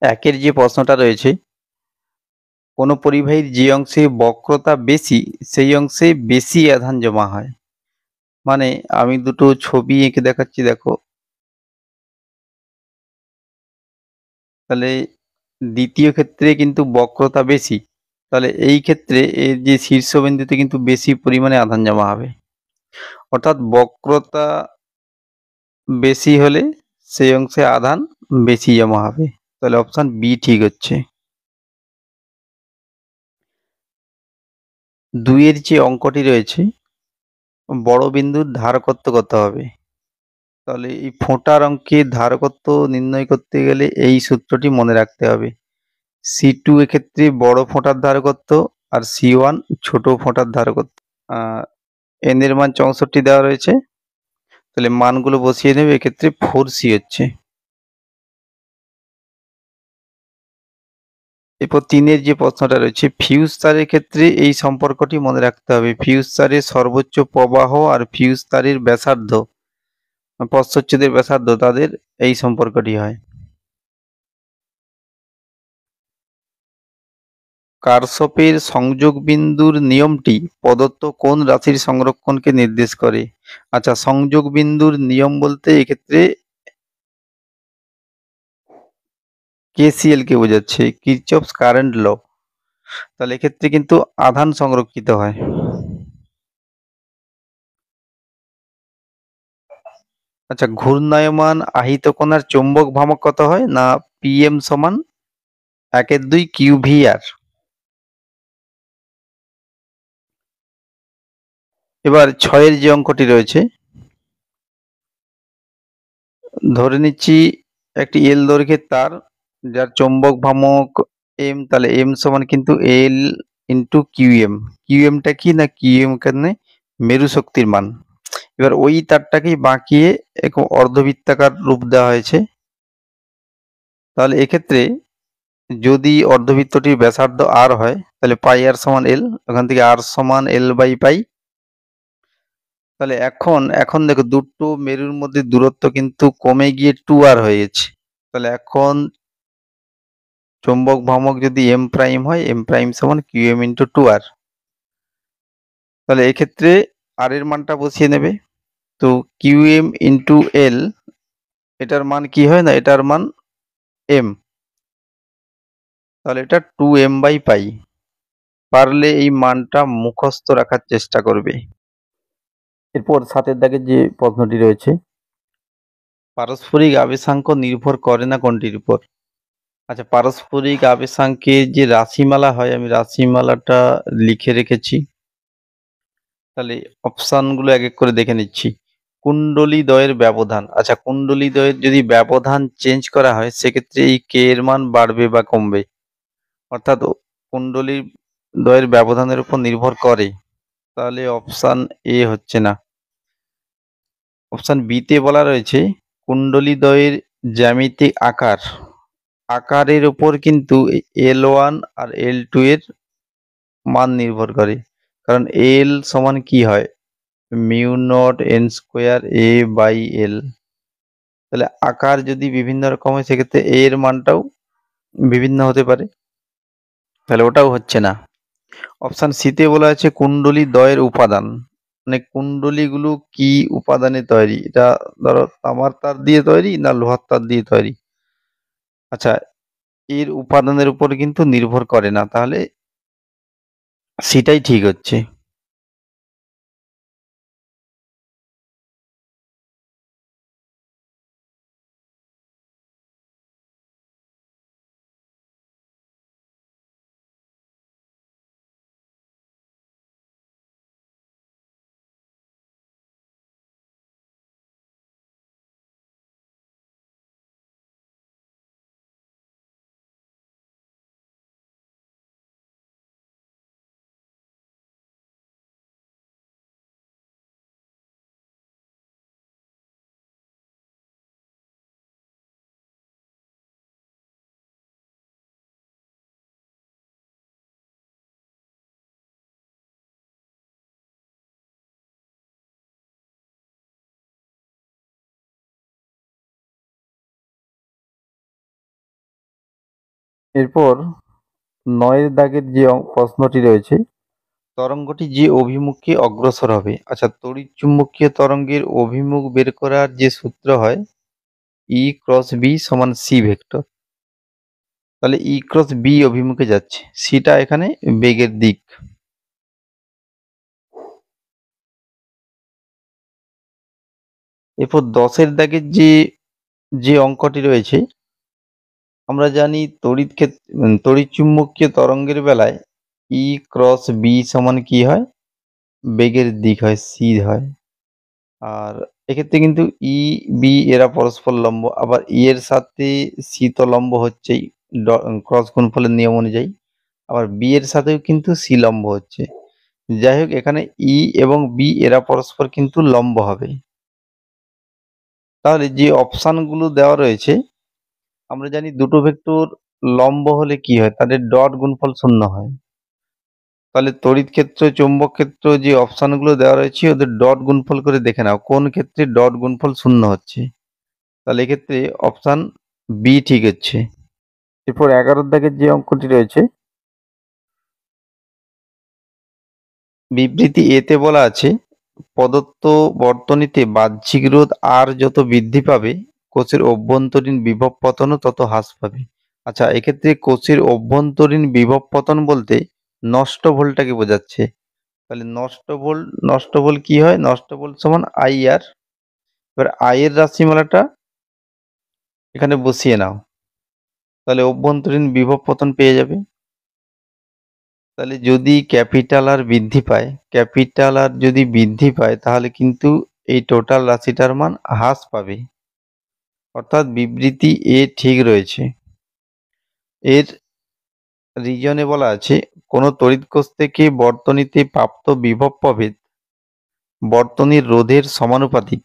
একের যে প্রশ্নটা রয়েছে, কোনো পরিবাহীর যে অংশে বক্রতা বেশি সেই অংশে বেশি আধান জমা হয়। মানে আমি দুটো ছবি এঁকে দেখাচ্ছি দেখো। তাহলে দ্বিতীয় ক্ষেত্রে কিন্তু বক্রতা বেশি। তাহলে এই ক্ষেত্রে এর যে শীর্ষবিন্দুতে কিন্তু বেশি পরিমাণে আধান জমা হবে। অর্থাৎ বক্রতা বেশি হলে সেই অংশে আধান বেশি জমা হবে। তাহলে অপশন বি ঠিক হচ্ছে। ২ এর যে অঙ্কটি রয়েছে, বড় বিন্দুর ধারকত্ব কত হবে? তাহলে এই ফোঁটার অঙ্কের ধারকত্ব নির্ণয় করতে গেলে এই সূত্রটি মনে রাখতে হবে। C2 এক্ষেত্রে বড় ফোঁটার ধারকত্ব আর C1 ছোট ফোঁটার ধারকত্ব। n এর মান ৬৪ দেওয়া রয়েছে, তাহলে মানগুলো বসিয়ে নেবে। এক্ষেত্রে 4C হচ্ছে। এরপর ৩ এর যে প্রশ্নটা রয়েছে, ফিউজ তারের ক্ষেত্রে এই সম্পর্কটি মনে রাখতে হবে। ফিউজ তারের সর্বোচ্চ প্রবাহ আর ফিউজ তারের ব্যাসার্ধ, প্রস্থচ্ছেদের ব্যাসার্ধ, তাদের এই সম্পর্কটি হয়। কারশফের সংযোগ বিন্দুর নিয়মটি প্রদত্ত কোন রাশির সংরক্ষণকে নির্দেশ করে? আচ্ছা, সংযোগ বিন্দুর নিয়ম বলতে এক্ষেত্রে KCL কে বোঝাচ্ছে, কিরচফস কারেন্ট ল। তাহলে এক্ষেত্রে কিন্তু আধান সংরক্ষিত হয়। আচ্ছা, ঘূর্ণায়মান আহিত কণার চৌম্বক ভ্রামক কত হয়? না, PM সমান 1/2 QVR। এবার ৬ এর যে অঙ্কটি রয়েছে, ধরে নিচ্ছি একটি L দৈর্ঘ্যের তার যার চৌম্বক ভ্রামক M, তাহলে M সমান কিন্তু L ইন্টু QM। QMটা কি? না QM এখানে মেরু শক্তির মান। এবার ওই তারটাকেই বাঁকিয়ে এরকম অর্ধবৃত্তাকার রূপ দেওয়া হয়েছে। তাহলে এক্ষেত্রে যদি অর্ধবৃত্তটির ব্যাসার্ধ R হয়, তাহলে পাই আর সমান L, ওখান থেকে R সমান L বাই পাই। তাহলে এখন দেখো দুটো মেরুর মধ্যে দূরত্ব কিন্তু কমে গিয়ে 2R হয়ে গেছে। তাহলে এখন চৌম্বক ভ্রামক যদি M প্রাইম হয়, M প্রাইম সমান QM ইন্টু 2R। তাহলে এক্ষেত্রে R এর মানটা বসিয়ে নেবে। তো QM ইন্টু L, এটার মান কি হয়? না এটার মান M, তাহলে এটা 2M বাই পাই। পারলে এই মানটা মুখস্থ রাখার চেষ্টা করবে। এরপর ৭ এর দাগের যে প্রশ্নটি রয়েছে, পারস্পরিক আবেশাঙ্ক নির্ভর করে না কোনটির উপর? আচ্ছা, পারস্পরিক আবেশাঙ্কের যে রাশিমালা হয়, আমি রাশিমালাটা লিখে রেখেছি। তাহলে অপশানগুলো এক এক করে দেখে নিচ্ছি। কুণ্ডলী দ্বয়ের ব্যবধান। আচ্ছা, কুণ্ডলী দ্বয়ের যদি ব্যবধান চেঞ্জ করা হয়, সেক্ষেত্রে এই কে এর মান বাড়বে বা কমবে। অর্থাৎ কুণ্ডলী দ্বয়ের ব্যবধানের উপর নির্ভর করে। তাহলে অপশান এ হচ্ছে না। অপশান বিতে বলা রয়েছে কুণ্ডলীদ্বয়ের জ্যামিতিক আকারের উপর কিন্তু L1 আর L2 এর মান নির্ভর করে। কারণ L সমান কি হয়? Mu naught n square A by L। তাহলে আকার যদি বিভিন্ন রকম হয়, সেক্ষেত্রে A এর মানটাও বিভিন্ন হতে পারে। তাহলে ওটাও হচ্ছে না। অপশান সিতে বলা আছে কুণ্ডলী দ্বয়ের উপাদান, মানে কুণ্ডলীগুলো কি উপাদানে তৈরি? এটা ধরো তামার তার দিয়ে তৈরি না লোহার তার দিয়ে তৈরি? আচ্ছা, এর উপাদানের উপর কিন্তু নির্ভর করে না, তাহলে সেটাই ঠিক হচ্ছে। এরপর 9 দাগের যে প্রশ্নটি রয়েছে, তরঙ্গটি যে অভিমুখে অগ্রসর হবে। আচ্ছা, তড়িৎ চুম্বকীয় তরঙ্গের অভিমুখ বের করার যে সূত্র হয় E ক্রস B সমান C ভেক্টর। তাহলে E ক্রস B অভিমুখে যাচ্ছে, সিটা এখানে বেগের দিক। এরপর 10-এর দাগের যে অঙ্কটি রয়েছে, আমরা জানি তড়িৎ চুম্বকীয় তরঙ্গের বেলায় E ক্রস B সমান কি হয়, বেগের দিক হয়, সি হয়। আর এক্ষেত্রে কিন্তু ই বি এরা পরস্পর লম্ব, আবার ই এর সাথে সি তো লম্ব হচ্ছেই ক্রস গুণফলের নিয়ম অনুযায়ী, আবার বি এর সাথেও কিন্তু সি লম্ব হচ্ছে। যাই হোক, এখানে ই এবং বি এরা পরস্পর কিন্তু লম্ব হবে। তাহলে যে অপশানগুলো দেওয়া রয়েছে, আমরা জানি দুটো ভেক্টর লম্ব হলে কি হয়, তাদের ডট গুণফল শূন্য হয়। তাহলে তড়িৎ ক্ষেত্র, চৌম্বক ক্ষেত্র যে অপশানগুলো দেওয়া রয়েছে ওদের ডট গুণফল করে দেখে নাও কোন ক্ষেত্রে ডট গুণফল শূন্য হচ্ছে। তাহলে এক্ষেত্রে অপশান বি ঠিক হচ্ছে। এরপর 11 দাগের যে অঙ্কটি রয়েছে, বিবৃতি এতে বলা আছে প্রদত্ত বর্তনীতে বাহ্যিক রোধ আর যত বৃদ্ধি পাবে কোষের অভ্যন্তরীণ বিভব পতনও তত হ্রাস পাবে। আচ্ছা, এক্ষেত্রে কোষের অভ্যন্তরীণ বিভব পতন বলতে নষ্ট ভোল্টটাকে বোঝাচ্ছে। তাহলে নষ্ট ভোল্ট কি হয়, নষ্ট ভোল্ট সমান আই আর। এবার আই এর রাশিমালাটা এখানে বসিয়ে নাও, তাহলে অভ্যন্তরীণ বিভব পতন পেয়ে যাবে। তাহলে যদি ক্যাপিটাল আর যদি বৃদ্ধি পায় তাহলে কিন্তু এই টোটাল রাশিটার মান হ্রাস পাবে, অর্থাৎ বিবৃতি এ ঠিক রয়েছে। এর রিজনে বলা আছে কোনো তড়িৎ কোষ থেকে বর্তনীতে প্রাপ্ত বিভব প্রভেদ বর্তনীর রোধের সমানুপাতিক।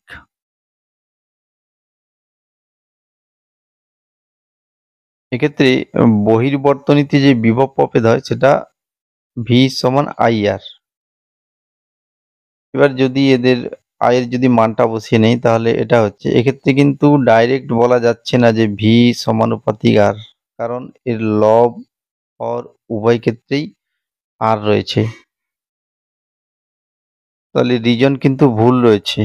এক্ষেত্রে বহির্বর্তনীতে যে বিভব প্রভেদ হয় সেটা ভি সমান আই আর। এবার যদি এদের আয়ের যদি মানটা বসিয়ে নেই তাহলে এটা হচ্ছে, এক্ষেত্রে কিন্তু ডাইরেক্ট বলা যাচ্ছে না যে ভি সমানুপাতিক আর, কারণ এর লব হর উভয় ক্ষেত্রেই আর রয়েছে, তাহলে রিজন কিন্তু ভুল রয়েছে।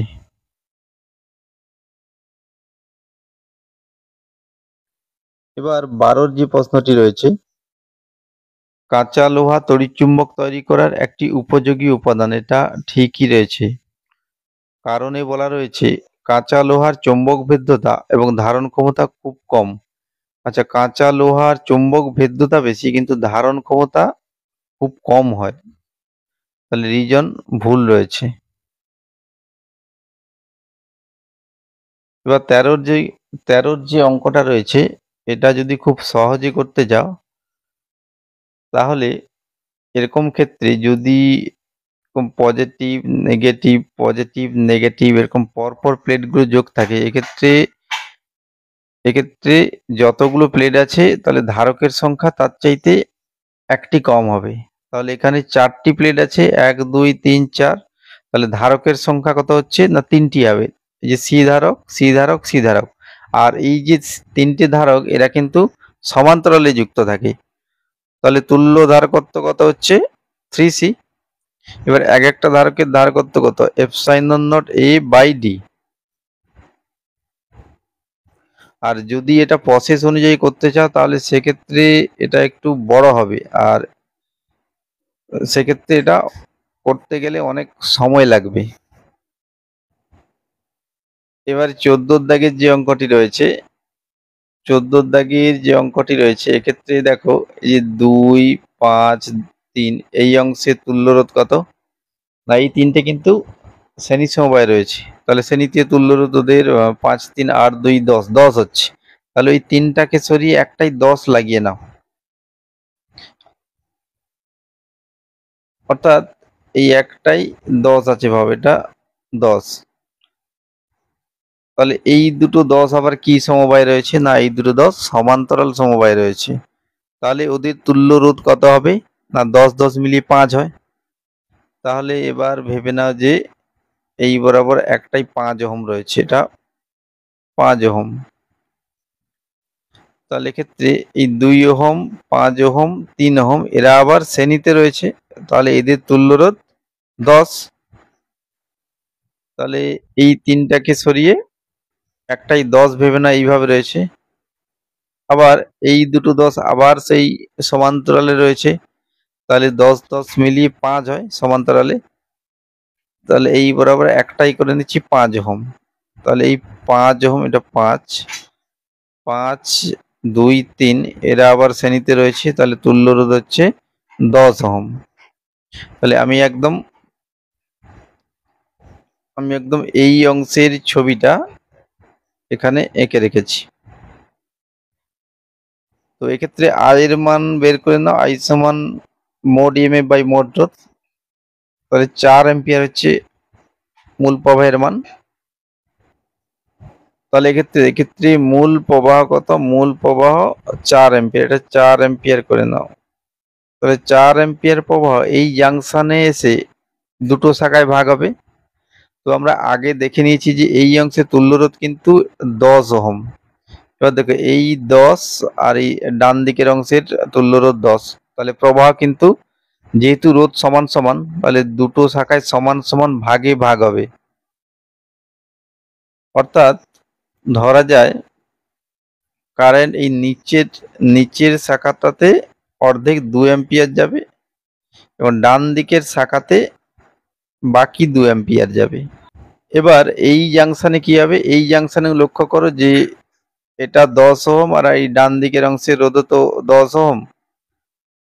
এবার 12-র যে প্রশ্নটি রয়েছে, কাঁচা লোহা তড়িৎচুম্বক তৈরি করার একটি উপযোগী উপাদান, এটা ঠিকই রয়েছে। কারণে বলা রয়েছে কাঁচা লোহার চৌম্বক ভেদ্যতা এবং ধারণ ক্ষমতা খুব কম। আচ্ছা, কাঁচা লোহার চৌম্বক ভেদ্যতা বেশি কিন্তু ধারণ ক্ষমতা খুব কম হয়, তাহলে রিজন ভুল রয়েছে। এবার 13-র যে অঙ্কটা রয়েছে, এটা যদি খুব সহজে করতে যাও তাহলে এরকম ক্ষেত্রে যদি পজিটিভ নেগেটিভ এরকম পরপর প্লেটগুলো যোগ থাকে, এক্ষেত্রে যতগুলো প্লেট আছে তাহলে ধারকের সংখ্যা তার চাইতে একটি কম হবে। তাহলে এখানে 4টি প্লেট আছে, 1 2 3 4, তাহলে ধারকের সংখ্যা কত হচ্ছে না 3টি হবে। এই যে সি ধারক সি ধারক সি ধারক, আর এই যে 3টে ধারক এরা কিন্তু সমান্তরালে যুক্ত থাকে, তাহলে তুল্য ধারকত্ব কত হচ্ছে 3c। এবার এক একটা ধারকের ধারকত্ব কত, epsilon naught A by D. আর যদি এটা প্রসেস অনুযায়ী করতে চাও তাহলে সেক্ষেত্রে এটা একটু বড় হবে, আর সেক্ষেত্রে এটা করতে গেলে অনেক সময় লাগবে। এবার 14 দাগের যে অঙ্কটি রয়েছে, এক্ষেত্রে দেখো এই যে 2 5 3 এই অংশে তুল্যরোধ কত না, এই তিনটে কিন্তু শ্রেণী সমবায় রয়েছে, তাহলে শ্রেণীতে তুল্যরোধ ওদের 5 3 8 2 10 10 হচ্ছে। তাহলে ওই তিনটাকে সরিয়ে একটাই 10 লাগিয়ে নাও, অর্থাৎ এই একটাই 10 আছে, ভাব এটা 10। তাহলে এই দুটো 10 আবার কি সমবায় রয়েছে না, এই দুটো 10 সমান্তরাল সমবায় রয়েছে, তাহলে ওদের তুল্য রোধ কত হবে না 10 10 মিলিয়ে 5 হয়। তাহলে এবার ভেবে নাও যে এই বরাবর একটাই 5 ওহম রয়েছে, এটা 5 ওহম। তাহলে এক্ষেত্রে এই 2 ওহম, 5 ওহম, 3 ওহম এরা আবার শ্রেণীতে রয়েছে, তাহলে এদের তুল্য রোধ 10। তাহলে এই তিনটাকে সরিয়ে একটাই 10 ভেবে না এইভাবে রয়েছে। আবার এই দুটো 10 আবার সেই সমান্তরালে রয়েছে, তাহলে 10-10 মিলিয়ে 5 হয় সমান্তরালে। তাহলে এই বরাবর একটাই করে নিচ্ছি 5 ওহম। তাহলে এই 5 ওহম, এটা 5, 5, 2, 3 এরা আবার শ্রেণীতে রয়েছে, তাহলে তুল্য রোধ হচ্ছে 10 ওহম। তাহলে আমি একদম এই অংশের ছবিটা এখানে এঁকে রেখেছি। তো এক্ষেত্রে আর এর মান বের করে নাও, আই সমান মোড ইএমএফ বাই মোড রোধ। তাহলে 4 অ্যাম্পিয়ার হচ্ছে মূল প্রবাহের মান। তাহলে এক্ষেত্রে মূল প্রবাহ কত? মূল প্রবাহ 4 অ্যাম্পিয়ার, এটা 4 অ্যাম্পিয়ার করে নাও। তাহলে 4 অ্যাম্পিয়ার প্রবাহ এই জাংশনে এসে দুটো শাখায় ভাগ হবে। তো আমরা আগে দেখে নিয়েছি যে এই অংশে তুল্যরোধ কিন্তু 10 ওহম। এবার দেখো এই 10 আর এই ডান দিকের অংশের তুল্যরোধ 10। তাহলে প্রবাহ কিন্তু যেহেতু রোধ সমান সমান, তাহলে দুটো শাখায় সমান সমান ভাগে ভাগ হবে। অর্থাৎ ধরা যায় কারেন্ট এই নিচের শাখাটাতে অর্ধেক 2 অ্যাম্পিয়ার যাবে এবং ডান দিকের শাখাতে বাকি 2 অ্যাম্পিয়ার যাবে। এবার এই জাংশনে কি হবে? এই জাংশনে লক্ষ্য করো যে এটা 10 ওহম আর এই ডান দিকের অংশের রোধ তো 10 ওহম।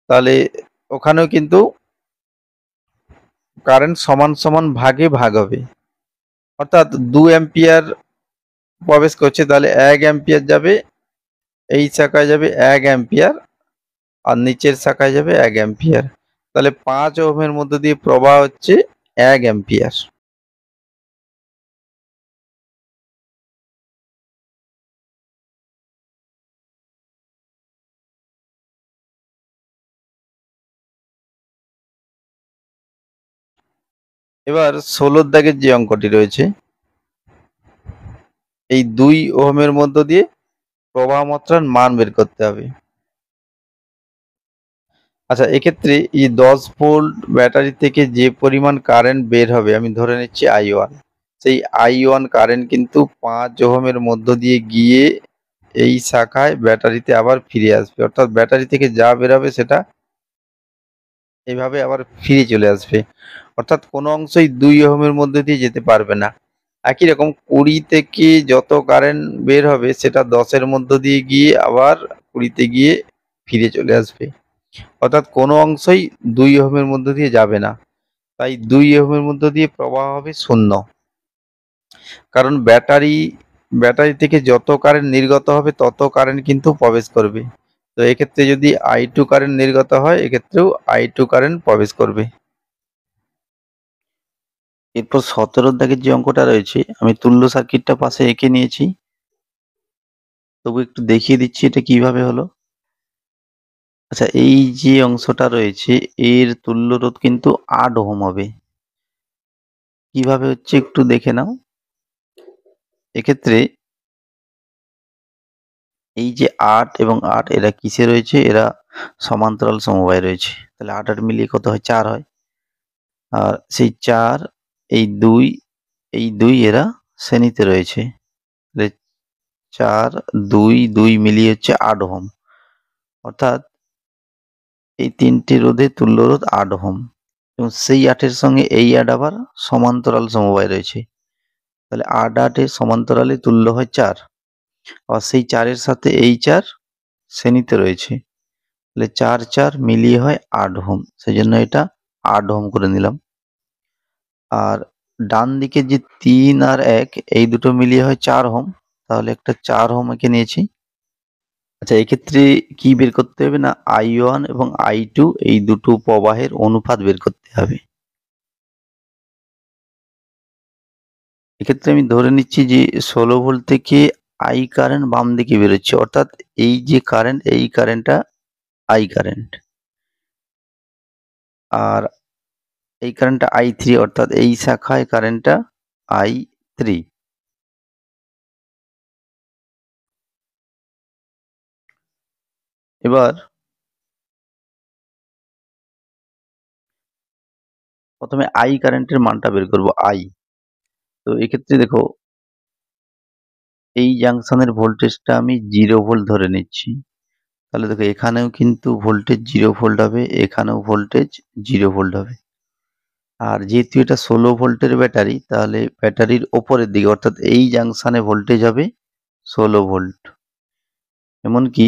তাহলে ওখানেও কিন্তু কারেন্ট সমান সমান ভাগে ভাগ হবে। অর্থাৎ 2 অ্যাম্পিয়ার প্রবেশ করছে, তাহলে 1 অ্যাম্পিয়ার যাবে, এই শাখায় যাবে 1 অ্যাম্পিয়ার আর নিচের শাখায় যাবে 1 অ্যাম্পিয়ার। তাহলে 5 ওহমের মধ্যে দিয়ে প্রবাহ হচ্ছে 1 অ্যাম্পিয়ার। এবার 16 দাগের যে অঙ্কটি রয়েছে, এই 2 ওহমের মধ্য দিয়ে প্রবাহ মাত্রার মান বের করতে হবে। আচ্ছা, এক্ষেত্রে এই 10 ভোল্ট ব্যাটারি থেকে যে পরিমাণ কারেন্ট বের হবে, আমি ধরে নিচ্ছি I1, সেই I1 কারেন্ট কিন্তু 5 ওহমের মধ্য দিয়ে গিয়ে এই শাখায় ব্যাটারিতে আবার ফিরে আসবে। অর্থাৎ ব্যাটারি থেকে যা বেরোবে সেটা এইভাবে আবার ফিরে চলে আসবে। অর্থাৎ কোনো অংশই 2 ওহমের মধ্যে দিয়ে যেতে পারবে না। একই রকম 20 থেকে যত কারেন্ট বের হবে সেটা 10 এর মধ্য দিয়ে গিয়ে আবার 20 তে গিয়ে ফিরে চলে আসবে। অর্থাৎ কোনো অংশই 2 ওহমের মধ্য দিয়ে যাবে না। তাই 2 ওহমের মধ্য দিয়ে প্রবাহ হবে 0। কারণ ব্যাটারি থেকে যত কারেন্ট নির্গত হবে তত কারেন্ট কিন্তু প্রবেশ করবে। তো এক্ষেত্রে যদি I2 কারেন্ট নির্গত হয়, এক্ষেত্রেও I2 কারেন্ট প্রবেশ করবে। এরপর 17 দাগের যে অঙ্কটা রয়েছে, আমি তুল্য সার্কিটটা পাশে এঁকে নিয়েছি, তবু একটু দেখিয়ে দিচ্ছি এটা কিভাবে হলো। আচ্ছা, এই যে অংশটা রয়েছে এর তুল্য রোধ কিন্তু 8 ওহম হবে। কিভাবে হচ্ছে একটু দেখে নাও। এক্ষেত্রে এই যে 8 এবং 8 এরা কিসে রয়েছে? এরা সমান্তরাল সমবায়ে রয়েছে। তাহলে 8 আর মিলিয়ে কত হয়? 4 হয়। আর সেই 4, এই 2 এরা শ্রেণীতে রয়েছে। 4, 2 মিলিয়ে হচ্ছে 8 ওহম। অর্থাৎ এই তিনটি রোধে তুল্য রোধ 8 ওহম এবং সেই 8 এর সঙ্গে এই 8 আবার সমান্তরাল সমবায় রয়েছে। তাহলে 8 এর সমান্তরালে তুল্য হয় 4, আর সেই 4 এর সাথে এই 4 শ্রেণীতে রয়েছে। তাহলে 4 মিলিয়ে হয় 8 ওহম, সেই জন্য এটা 8 ওহম করে নিলাম। আর ডান দিকে যে 3 আর 1 এই দুটো মিলিয়ে হয় 4 ওহম, তাহলে একটা 4 ওহম এঁকে নিয়েছি। আচ্ছা, এক্ষেত্রে কি বের করতে হবে না, I1 এবং I2 এই দুটো প্রবাহের অনুপাত বের করতে হবে। এক্ষেত্রে আমি ধরে নিচ্ছি যে 16 ভোল্ট থেকে I কারেন্ট বাম দিকে বেরোচ্ছে, অর্থাৎ এই যে কারেন্ট, এই কারেন্টটা I কারেন্ট, আর এই কারেন্টটা I3, অর্থাৎ এই শাখায় কারেন্টটা I3। এবার প্রথমে আই কারেন্টের মানটা বের করব, আই। তো এক্ষেত্রে দেখো এই জাংশনের ভোল্টেজটা আমি 0 ভোল্ট ধরে নিচ্ছি। তাহলে দেখো এখানেও কিন্তু ভোল্টেজ 0 ভোল্ট হবে, এখানেও ভোল্টেজ 0 ভোল্ট হবে। আর যেহেতু এটা 16 ভোল্টের ব্যাটারি, তাহলে ব্যাটারির ওপরের দিকে অর্থাৎ এই জাংশনে ভোল্টেজ হবে 16 ভোল্ট। এমনকি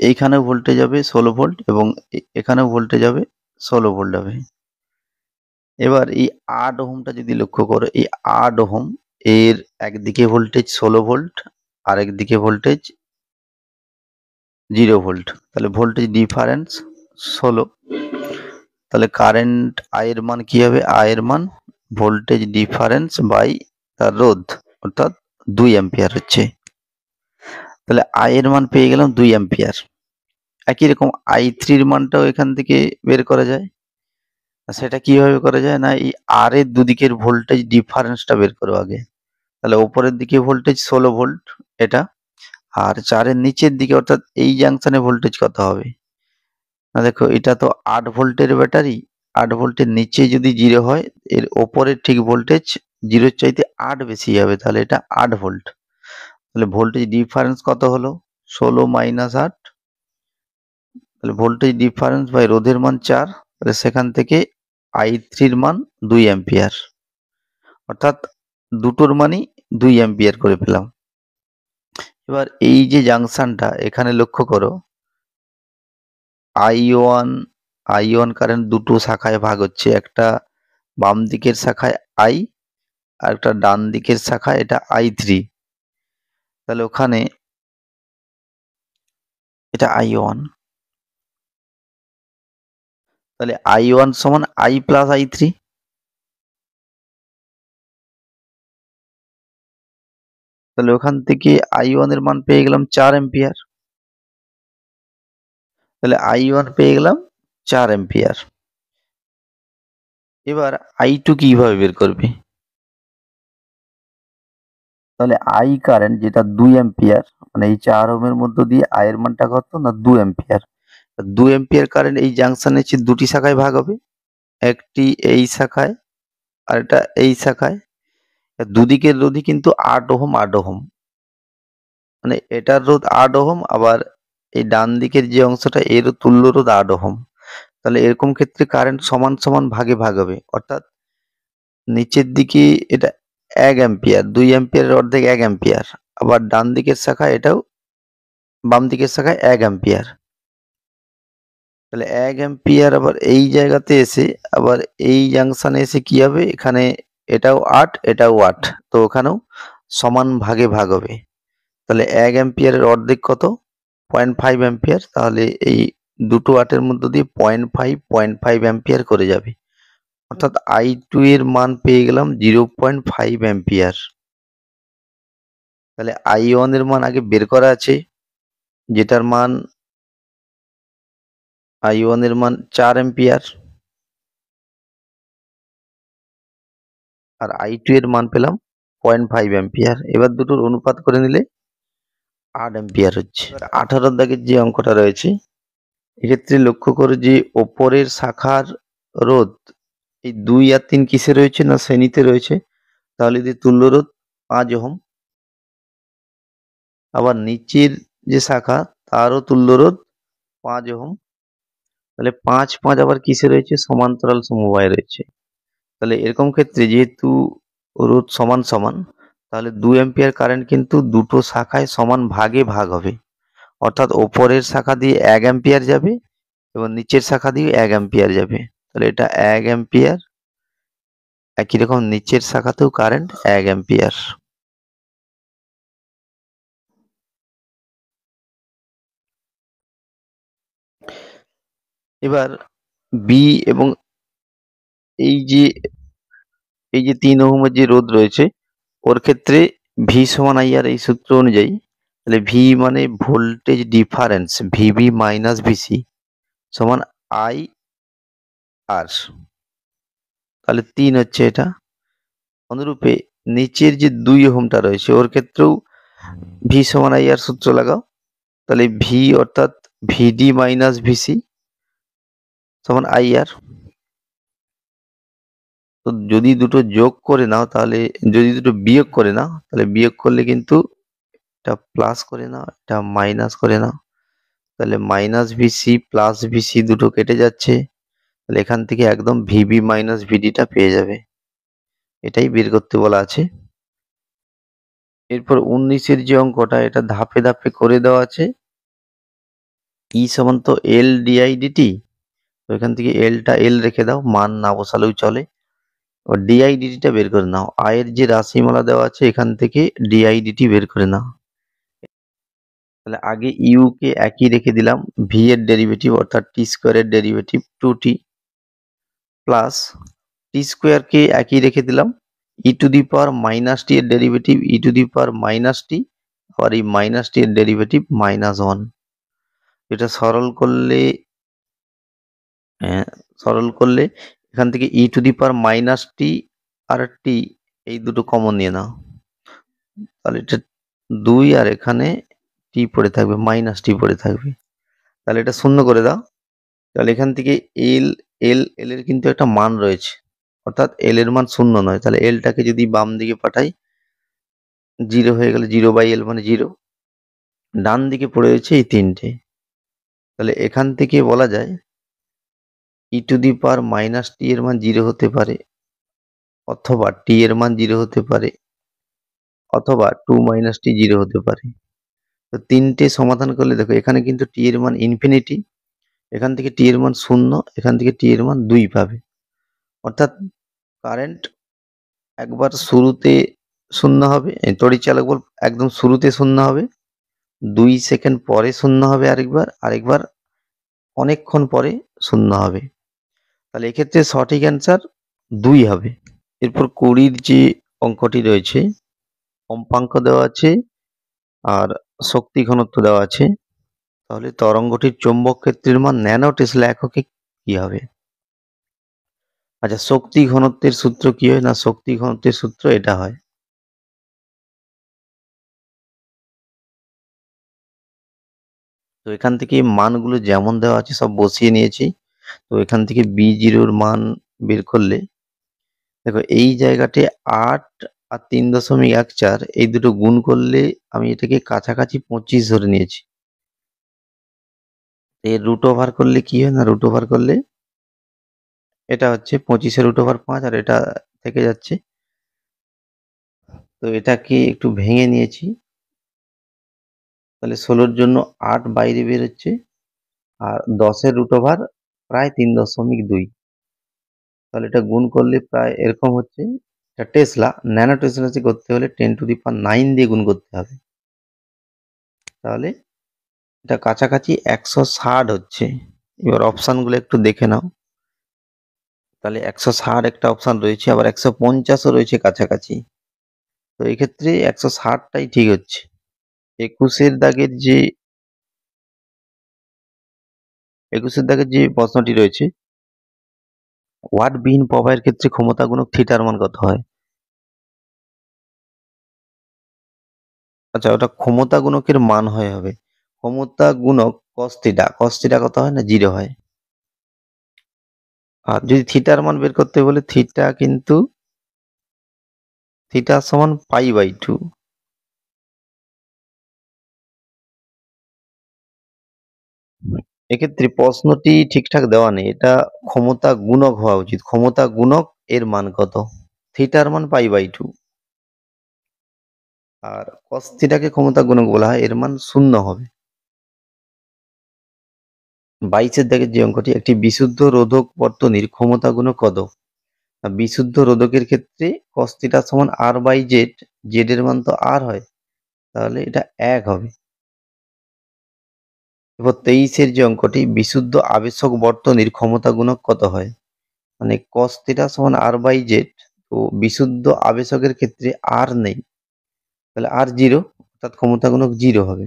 এইখানেও ভোল্টেজ হবে 16 ভোল্ট এবং এখানেও ভোল্টেজ হবে 16 ভোল্ট হবে। এবার এই 8 ওহমটা যদি লক্ষ্য করো, এই 8 ওহম এর একদিকে ভোল্টেজ 16 ভোল্ট আর একদিকে ভোল্টেজ 0 ভোল্ট, তাহলে ভোল্টেজ ডিফারেন্স 16। তাহলে কারেন্ট আই এর মান কি হবে? আই এর মান ভোল্টেজ ডিফারেন্স বাই তার রোধ, অর্থাৎ 2 অ্যাম্পিয়ার হচ্ছে। তাহলে আই এর মান পেয়ে গেলাম 2 অ্যাম্পিয়ার। একই রকম i3 এর মানটাও এখান থেকে বের করা যায়। সেটা কিভাবে করা যায়? না, এই আর এর দুদিকের ভোল্টেজ ডিফারেন্সটা বের করো আগে। তাহলে ওপরের দিকে ভোল্টেজ 16 ভোল্ট এটা, আর 4 এর নিচের দিকে অর্থাৎ এই জাংশনে ভোল্টেজ কত হবে? না দেখো, এটা তো 8 ভোল্টের ব্যাটারি, 8 ভোল্টের নিচে যদি 0 হয়, এর ওপরের ঠিক ভোল্টেজ 0 চাইতে 8 বেশি হবে, তাহলে এটা 8 ভোল্ট। তাহলে ভোল্টেজ ডিফারেন্স কত হলো? 16 মাইনাস 8, তাহলে ভোল্টেজ ডিফারেন্স বাই রোধের মান 4, তাহলে সেখান থেকে i3 এর মান 2 অ্যাম্পিয়ার, অর্থাৎ দুটোর মানই 2 অ্যাম্পিয়ার করে পেলাম। এবার এই যে জাংশনটা এখানে লক্ষ্য করো, i1 কারেন্ট দুটো শাখায় ভাগ হচ্ছে, একটা বাম দিকের শাখায় আই আর একটা ডান দিকের শাখায় এটা i3। তাহলে ওখানে এটা i1, তাহলে i1 সমান i প্লাস i3। তাহলে ওখান থেকে i1 এর মান পেয়ে গেলাম 4 অ্যাম্পিয়ার। তাহলে i1 পেয়ে গেলাম 4 অ্যাম্পিয়ার। এবার i2 কিভাবে বের করবে? তাহলে আই কারেন্ট যেটা 2 অ্যাম্পিয়ার, মানে এই 4 ওহমের মধ্য দিয়ে আই এর মানটা কত? না 2 অ্যাম্পিয়ার। 2 অ্যাম্পিয়ার কারেন্ট এই জাংশনের চেয়ে দুটি শাখায় ভাগ হবে, একটি এই শাখায় আর এটা এই শাখায়। দুদিকের রোধই কিন্তু 8 ওহম 8 ওহম, মানে এটার রোধ 8 ওহম, আবার এই ডান দিকের যে অংশটা এরও তুল্য রোধ 8 ওহম। তাহলে এরকম ক্ষেত্রে কারেন্ট সমান সমান ভাগে ভাগ হবে, অর্থাৎ নিচের দিকে এটা 1 অ্যাম্পিয়ার, 2 অ্যাম্পিয়ারের অর্ধেক 1 অ্যাম্পিয়ার, আবার ডান দিকের শাখায় এটাও বাম দিকের শাখায় 1 অ্যাম্পিয়ার। তাহলে 1 অ্যাম্পিয়ার আবার এই জায়গাতে এসে আবার এই জাংশনে এসে কি হবে? এখানে এটাও 8 এটাও 8, তো ওখানেও সমান ভাগে ভাগ হবে। তাহলে 1 অ্যাম্পিয়ারের অর্ধেক কত? 0.5 অ্যাম্পিয়ার। তাহলে এই দুটো 8 এর মধ্য দিয়ে 0.5 অ্যাম্পিয়ার করে যাবে, অর্থাৎ i2 এর মান পেয়ে গেলাম 0.5 অ্যাম্পিয়ার। তাহলে i1 এর মান আগে বের করা আছে, যেটার মান i1 এর মান 4 অ্যাম্পিয়ার, আর i2 এর মান পেলাম 0.5 অ্যাম্পিয়ার। এবার দুটোর অনুপাত করে নিলে 8 অ্যাম্পিয়ার হচ্ছে। 18 দাগের যে অঙ্কটা রয়েছে, এক্ষেত্রে লক্ষ্য করো যে ওপরের শাখার রোধ এই 2 আর 3 কিসে রয়েছে? না শ্রেণীতে রয়েছে, তাহলে যদি তুল্য রোধ 5 ওহম। আবার নিচের যে শাখা তারও তুল্য রোধ 5 ওহম। তাহলে 5 5 আবার কিসে রয়েছে? সমান্তরাল সমবায়ে রয়েছে। তাহলে এরকম ক্ষেত্রে যেহেতু রোধ সমান সমান, তাহলে 2 অ্যাম্পিয়ার কারেন্ট কিন্তু দুটো শাখায় সমান ভাগে ভাগ হবে, অর্থাৎ ওপরের শাখা দিয়ে 1 অ্যাম্পিয়ার যাবে এবং নিচের শাখা দিয়ে 1 অ্যাম্পিয়ার যাবে। তাহলে এটা 1 অ্যাম্পিয়ার, একই রকম নিচের শাখাতেও কারেন্ট 1 অ্যাম্পিয়ার। এবার বি এবং এই যে 3 ওহমের যে রোধ রয়েছে, ওর ক্ষেত্রে ভি সমান আই আর, এই সূত্র অনুযায়ী তাহলে ভি মানে voltage difference VB minus VC সমান আই আর, তাহলে 3 হচ্ছে এটা। অনুরূপে নিচের যে 2 ওহমটা রয়েছে ওর ক্ষেত্রেও ভি সমান আইআর সূত্র লাগাও। তাহলে ভি অর্থাৎ ভিডি মাইনাস ভিসি সমান আইআর। তো যদি দুটো যোগ করে নাও তাহলে, যদি দুটো বিয়োগ করে নাও তাহলে বিয়োগ করলে কিন্তু এটা প্লাস করে নাও, এটা মাইনাস করে নাও, তাহলে মাইনাস ভিসি প্লাস ভিসি দুটো কেটে যাচ্ছে, তাহলে এখান থেকে একদম ভিবি মাইনাস ভিডিটা পেয়ে যাবে। এটাই বের করতে বলা আছে। এরপর 19-এর যে অঙ্কটা এটা ধাপে ধাপে করে দেওয়া আছে। ই সমান তো এল ডিআই ডিটি, তো এখান থেকে এলটা এল রেখে দাও, মান না বসালেও চলে। এবার ডিআই ডিটিটা বের করে নাও, আয়ের যে রাশিমালা দেওয়া আছে এখান থেকে ডিআই ডিটি বের করে নাও। তাহলে আগে ইউ কে একই রেখে দিলাম, ভি এর ডেরিভেটিভ অর্থাৎ টি স্কোয়ারের ডেরিভেটিভ 2t প্লাস টি স্কোয়ার কে একই রেখে দিলাম, ই to the power minus T এর derivative E to the power minus T, আর এই মাইনাস টি এর ডেরিভেটিভ -1। এটা সরল করলে এখান থেকে ই to the power minus T আর টি এই দুটো কমন নিয়ে নাও, তাহলে এটা 2 আর এখানে টি পড়ে থাকবে, মাইনাস টি পড়ে থাকবে, তাহলে এটা শূন্য করে দাও। তাহলে এখান থেকে এল এল এল এর কিন্তু একটা মান রয়েছে, অর্থাৎ এল এর মান শূন্য নয়, তাহলে এলটাকে যদি বাম দিকে পাঠাই 0 হয়ে গেলে 0/L মানে 0, ডান দিকে পড়ে রয়েছে এই 3টে, তাহলে এখান থেকে বলা যায় ই to the power minus T এর মান 0 হতে পারে, অথবা টি এর মান 0 হতে পারে, অথবা 2 মাইনাস টি 0 হতে পারে। তো 3টে সমাধান করলে দেখো এখানে কিন্তু টি এর মান ইনফিনিটি, এখান থেকে টি এর মান 0, এখান থেকে টি এর মান 2 পাবে, অর্থাৎ কারেন্ট একবার শুরুতে শূন্য হবে, তড়িৎ চালক বল একদম শুরুতে শূন্য হবে, 2 সেকেন্ড পরে শূন্য হবে আরেকবার অনেকক্ষণ পরে শূন্য হবে। তাহলে এক্ষেত্রে সঠিক অ্যান্সার 2 হবে। এরপর 20-র যে অঙ্কটি রয়েছে, কম্পাঙ্ক দেওয়া আছে আর শক্তি ঘনত্ব দেওয়া আছে, তাহলে তরঙ্গটির চৌম্বক ক্ষেত্রের মান ন্যানো টেসলা এককে কি হবে? আচ্ছা, শক্তি ঘনত্বের সূত্র কি হয় না, শক্তি ঘনত্বের সূত্র এটা হয়, তো এখান থেকে মানগুলো যেমন দেওয়া আছে সব বসিয়ে নিয়েছি। তো এখান থেকে B0-র মান বের করলে দেখো এই জায়গাতে 8 আর 3.14 এই দুটো গুণ করলে আমি এটাকে কাছাকাছি 25 ধরে নিয়েছি। এর রুট ওভার করলে কি হয় না, রুট ওভার করলে এটা হচ্ছে 25-এর রুট ওভার 5 আর এটা থেকে যাচ্ছে, তো এটাকে একটু ভেঙে নিয়েছি, তাহলে 16-র জন্য 8 বাইরে বের হচ্ছে, আর 10-এর রুট ওভার প্রায় 3.2, তাহলে এটা গুণ করলে প্রায় এরকম হচ্ছে। এটা টেসলা, ন্যানো টেসলা করতে হলে 10⁹ দিয়ে গুণ করতে হবে, তাহলে এটা কাছাকাছি 160 হচ্ছে। এবার অপশানগুলো একটু দেখে নাও, তাহলে 160 একটা অপশান রয়েছে, আবার 150ও রয়েছে কাছাকাছি, তো এক্ষেত্রে 160টাই ঠিক হচ্ছে। 21-এর দাগের যে প্রশ্নটি রয়েছে, ওয়াটবিহীন প্রবাহের ক্ষেত্রে ক্ষমতা গুণক থিটার মান কত হয়? আচ্ছা, ওটা ক্ষমতা গুণকের মান হবে ক্ষমতা গুণক cos থিটা কত হয় না, 0 হয়। আর যদি থিটার মান বের করতে বলে থিটা সমান π/2। এক্ষেত্রে প্রশ্নটি ঠিকঠাক দেওয়া নেই, এটা ক্ষমতা গুণক হওয়া উচিত, ক্ষমতা গুণক এর মান কত, থিটার মান π/2, আর cos থিটাকে ক্ষমতা গুণক বলা হয়, এর মান 0 হবে। 22-এর দাগের যে অঙ্কটি, একটি বিশুদ্ধ রোধক বর্তনীর ক্ষমতা গুণক কত? বিশুদ্ধ রোধকের ক্ষেত্রে cos থিটা সমান r/z, z এর মান তো r হয়, তাহলে এটা 1 হবে। এবার 23-এর যে অঙ্কটি, বিশুদ্ধ আবেশক বর্তনীর ক্ষমতা গুণক কত হয়? মানে cos থিটা সমান r/z, তো বিশুদ্ধ আবেশকের ক্ষেত্রে r নেই, তাহলে r 0, অর্থাৎ ক্ষমতা গুণক 0 হবে।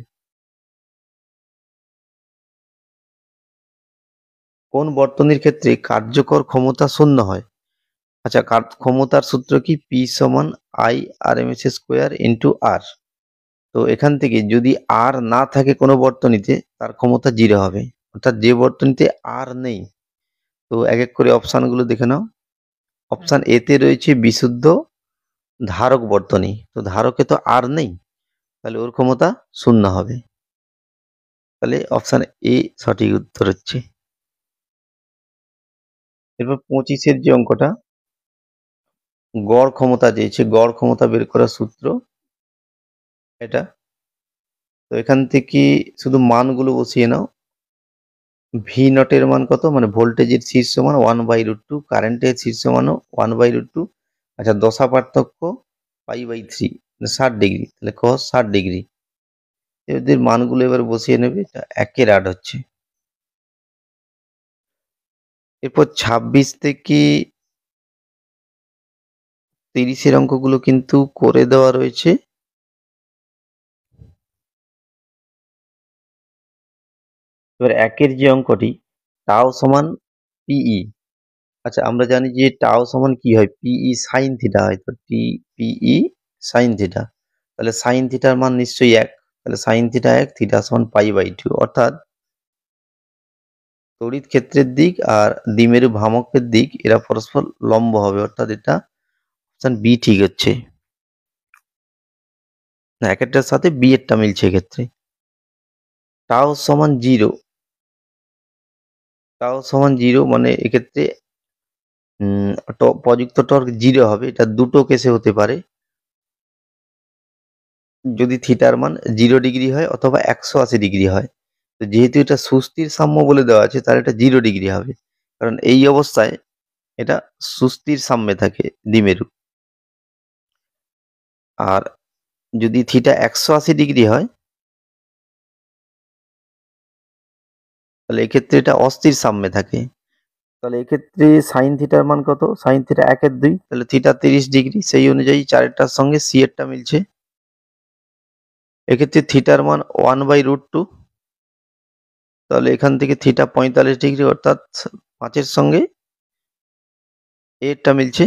কোন বর্তনীর ক্ষেত্রে কার্যকর ক্ষমতা 0 হয়? আচ্ছা, ক্ষমতার সূত্র কি? P সমান I RMS square into R। তো এখান থেকে যদি আর না থাকে কোনো বর্তনীতে, তার ক্ষমতা 0 হবে। অর্থাৎ যে বর্তনীতে আর নেই, তো এক এক করে অপশানগুলো দেখে নাও। অপশান এ তে রয়েছে বিশুদ্ধ ধারক বর্তনী, তো ধারকে তো আর নেই, তাহলে ওর ক্ষমতা 0 হবে। তাহলে অপশান এ সঠিক উত্তর হচ্ছে। এরপর 25-এর যে অঙ্কটা, গড় ক্ষমতা দিয়েছে, গড় ক্ষমতা বের করার সূত্র এটা। তো এখান থেকে শুধু মানগুলো বসিয়ে নাও। ভি নটের মান কত? মানে ভোল্টেজের শীর্ষ মান 1/√2, কারেন্টের শীর্ষ মানও 1/√2। আচ্ছা, দশা পার্থক্য π/3, 60 ডিগ্রি, তাহলে cos 60 ডিগ্রি। এদের মানগুলো এবার বসিয়ে নেবে, এটা 1-এর আড হচ্ছে। এরপর 26 থেকে 30-এর অঙ্কগুলো কিন্তু করে দেওয়া রয়েছে। এবার 1-এর যে অঙ্কটি, টাও সমান পিই। আচ্ছা, আমরা জানি যে টাও সমান কি হয়? পিই সাইন থিটা হয়। তো পিই সাইন থিটা, তাহলে সাইন থিটার মান নিশ্চয়ই 1, তাহলে সাইন থিটা 1, থিটা সমান π/2। অর্থাৎ তড়িৎ ক্ষেত্রের দিক আর দ্বিমেরু ভ্রামকের দিক এরা পরস্পর লম্ব হবে, অর্থাৎ এটা অপশন বি ঠিক হচ্ছে। না, একেরটার সাথে বি এরটা মিলছে এক্ষেত্রে। টাও সমান 0, টাও সমান 0 মানে এক্ষেত্রে প্রযুক্ত টর্ক 0 হবে। এটা দুটো কেসে হতে পারে, যদি থিটার মান 0 ডিগ্রি হয় অথবা 180 ডিগ্রি হয়। তো যেহেতু এটা সুস্থির সাম্য বলে দেওয়া আছে, তাহলে এটা 0 ডিগ্রি হবে, কারণ এই অবস্থায় এটা সুস্থির সাম্যে থাকে দ্বিমেরু। আর যদি থিটা 180 ডিগ্রি হয়, তাহলে এক্ষেত্রে এটা অস্থির সাম্যে থাকে। তাহলে এক্ষেত্রে সাইন থিটার মান কত? সাইন থিটা 1/2, তাহলে থিটা 30 ডিগ্রি, সেই অনুযায়ী চারেরটার সঙ্গে সি এরটা মিলছে। এক্ষেত্রে থিটার মান 1/√2, তাহলে এখান থেকে থিটা 45 ডিগ্রি, অর্থাৎ 5-এর সঙ্গে এরটা মিলছে।